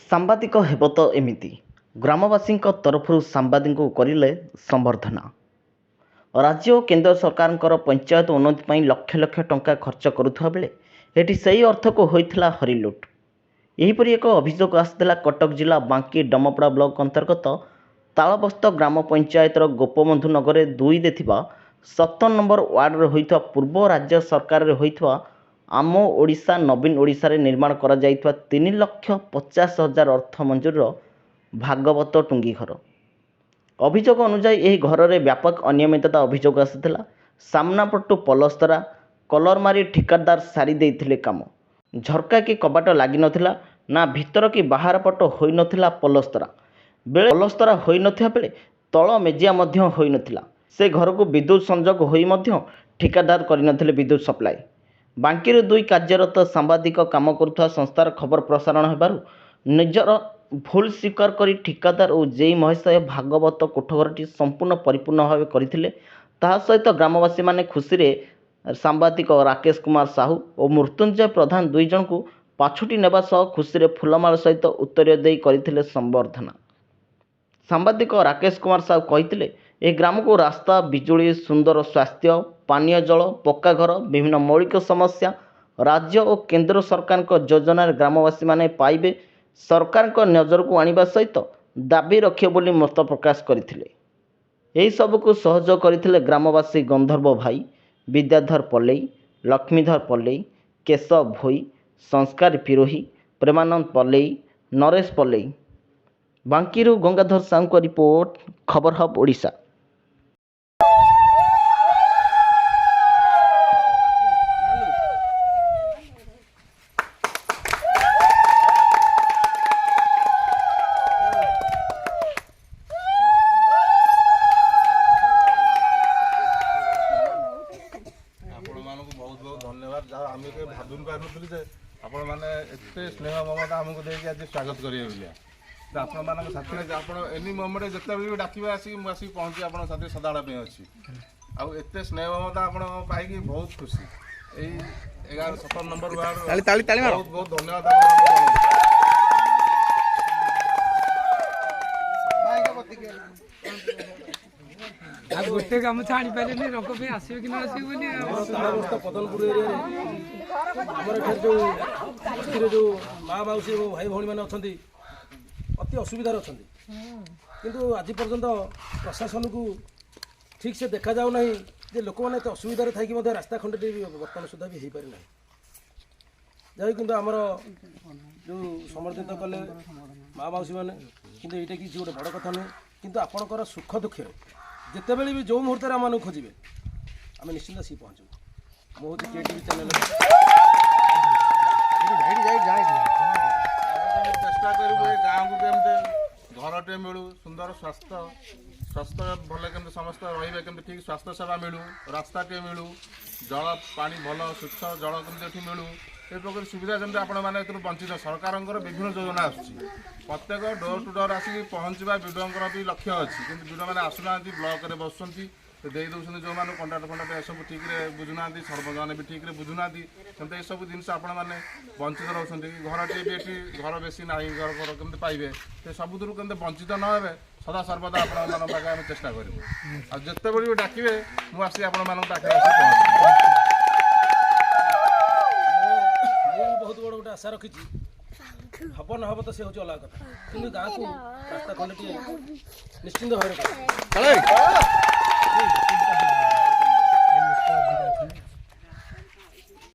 ସାମ୍ବାଦିକ ହେବ ତ ଏମିତି ଗ୍ରାମବାସୀଙ୍କ ତରଫରୁ ସାମ୍ବାଦିକଙ୍କୁ କରିଲେ ସମ୍ବର୍ଦ୍ଧନା। ରାଜ୍ୟ ଓ କେନ୍ଦ୍ର ସରକାରଙ୍କର ପଞ୍ଚାୟତ ଉନ୍ନତି ପାଇଁ ଲକ୍ଷ ଲକ୍ଷ ଟଙ୍କା ଖର୍ଚ୍ଚ କରୁଥିବା ବେଳେ ଏଠି ସେହି ଅର୍ଥକୁ ହୋଇଥିଲା ହରିଲୁଟ। ଏହିପରି ଏକ ଅଭିଯୋଗ ଆସିଥିଲା କଟକ ଜିଲ୍ଲା ବାଙ୍କୀ ଡମପଡ଼ା ବ୍ଲକ ଅନ୍ତର୍ଗତ ତାଳବସ୍ତ ଗ୍ରାମ ପଞ୍ଚାୟତର ଗୋପବନ୍ଧୁ ନଗରରେ 2ରେ ଥିବା 17 ନମ୍ବର ୱାର୍ଡରେ ହୋଇଥିବା ପୂର୍ବ ରାଜ୍ୟ ସରକାରରେ ହୋଇଥିବା ଆମ ଓଡ଼ିଶା ନବୀନ ଓଡ଼ିଶାରେ ନିର୍ମାଣ କରାଯାଇଥିବା 3,50,000 ଅର୍ଥ ମଞ୍ଜୁରୀର ଭାଗବତ ଟୁଙ୍ଗି ଘର। ଅଭିଯୋଗ ଅନୁଯାୟୀ ଏହି ଘରରେ ବ୍ୟାପକ ଅନିୟମିତତା ଅଭିଯୋଗ ଆସିଥିଲା। ସାମ୍ନା ପଟୁ ପଲସ୍ତରା କଲର ମାରି ଠିକାଦାର ସାରି ଦେଇଥିଲେ କାମ। ଝରକା କି କବାଟ ଲାଗିନଥିଲା, ନା ଭିତର କି ବାହାର ପଟ ହୋଇନଥିଲା ପଲସ୍ତରା। ବେଳେ ପଲସ୍ତରା ହୋଇନଥିବା ବେଳେ ତଳ ମେଜିଆ ମଧ୍ୟ ହୋଇନଥିଲା। ସେ ଘରକୁ ବିଦ୍ୟୁତ ସଂଯୋଗ ହୋଇ ମଧ୍ୟ ଠିକାଦାର କରିନଥିଲେ ବିଦ୍ୟୁତ ସପ୍ଲାଏ। ବାଙ୍କୀରୁ 2 କାର୍ଯ୍ୟରତ ସାମ୍ବାଦିକ କାମ କରୁଥିବା ସଂସ୍ଥାର ଖବର ପ୍ରସାରଣ ହେବାରୁ ନିଜର ଭୁଲ ସ୍ୱୀକାର କରି ଠିକାଦାର ଓ ଜେଇ ମହାଶୟ ଭାଗବତ କୋଠଘରଟି ସମ୍ପୂର୍ଣ୍ଣ ପରିପୂର୍ଣ୍ଣ ଭାବେ କରିଥିଲେ। ତାହା ସହିତ ଗ୍ରାମବାସୀମାନେ ଖୁସିରେ ସାମ୍ବାଦିକ ରାକେଶ କୁମାର ସାହୁ ଓ ମୃତ୍ୟୁଞ୍ଜୟ ପ୍ରଧାନ 2 ଜଣଙ୍କୁ ପାଛୋଟି ନେବା ସହ ଖୁସିରେ ଫୁଲମାଳ ସହିତ ଉତ୍ତରୀୟ ଦେଇ କରିଥିଲେ ସମ୍ବର୍ଦ୍ଧନା। ସାମ୍ବାଦିକ ରାକେଶ କୁମାର ସାହୁ କହିଥିଲେ, ଏହି ଗ୍ରାମକୁ ରାସ୍ତା, ବିଜୁଳି, ସୁନ୍ଦର ସ୍ୱାସ୍ଥ୍ୟ, ପାନୀୟ ଜଳ, ପକ୍କା ଘର, ବିଭିନ୍ନ ମୌଳିକ ସମସ୍ୟା ରାଜ୍ୟ ଓ କେନ୍ଦ୍ର ସରକାରଙ୍କ ଯୋଜନାରେ ଗ୍ରାମବାସୀମାନେ ପାଇବେ ସରକାରଙ୍କ ନଜରକୁ ଆଣିବା ସହିତ ଦାବି ରଖିବେ ବୋଲି ମତ ପ୍ରକାଶ କରିଥିଲେ। ଏହି ସବୁକୁ ସହଯୋଗ କରିଥିଲେ ଗ୍ରାମବାସୀ ଗନ୍ଧର୍ବ ଭାଇ, ବିଦ୍ୟାଧର ପଲେଇ, ଲକ୍ଷ୍ମୀଧର ପଲେଇ, କେଶବ ଭୋଇ, ସଂସ୍କାର ପିରୋହି, ପ୍ରେମାନନ୍ଦ ପଲେଇ, ନରେଶ ପଲେଇ। ବାଙ୍କୀରୁ ଗଙ୍ଗାଧର ସାହୁଙ୍କ ରିପୋର୍ଟ, ଖବର ହବ୍ ଓଡ଼ିଶା। बहुत बहुत धन्यवाद जहाँ आम के भावी पार्टी जे आपण मैंने एत स्नेह ममता आमको देके आज स्वागत करेंगे बोलिया तो आपण मान साथी आप एनी मोमेंट जिते भी डाकिबे आसिक आसिक पहुँची आप साथी सदाबे अच्छी आते स्नेह ममता आप पाई बहुत खुशी यही 17 नंबर वार्ड बहुत बहुत धन्यवाद। गोटे कम छाणी पारे रंग पे आसवे कि तालबस्त पदनपुर एरिया जो माँ मौसी भाई भाई मैंने अच्छा अति असुविधार अच्छा किंतु आज पर्यंत प्रशासन को ठीक से देखा जाऊ ना जे लोक मैंने एत असुविधार थी रास्ता खंड बर्तमान सुधा भी हो पारि ना जहाँ कि आमर जो समर्थित कले माँ मौसी मैंने कि यहाँ किसी गोटे बड़ कथा नुहे किंतु आपणकर सुख दुखे जिते भी जो मुहूर्त आम खोजे आम निश्चिंत आसिक पहुँचू मो हूँ केटीवी चैनल चेष्टा करूँ गाँव को केमती घरटे मिलू सुंदर स्वास्थ्य भले केमती समस्त रे केमती ठीक स्वास्थ्य सेवा मिलू रास्ताटे मिलू जल पानी भल स्वच्छ जल केमती मिलू ये प्रकार सुविधा जमी आपण मैंने वंचित सरकार विभिन्न योजना आसूँ प्रत्येक डोर टू डोर आसिक पहुँचवा विडोर भी लक्ष्य अच्छी कि विड मैंने आसुना ब्लक में बसुँच दे दूसरी जो मैंने कंट्राक्ट फंट्राक्ट सब ठीक बुझुना सरपंच मैंने भी ठीक बुझुना कमी सब जिन आप वंचित रोचे घरटे भी ये घर बेसी ना घर घर केमती पाइबे तो सबुद केमती वंचित न हे सदा सर्वदा आपण पाखे चेष्टा करूँ आते भी डाके मुझे आपण पाखे बहुत बड़ गोटे आशा रखी हम न हम तो सी हूँ अलग कथा कि गाँव को रास्ता खंड निश्चिंत भाव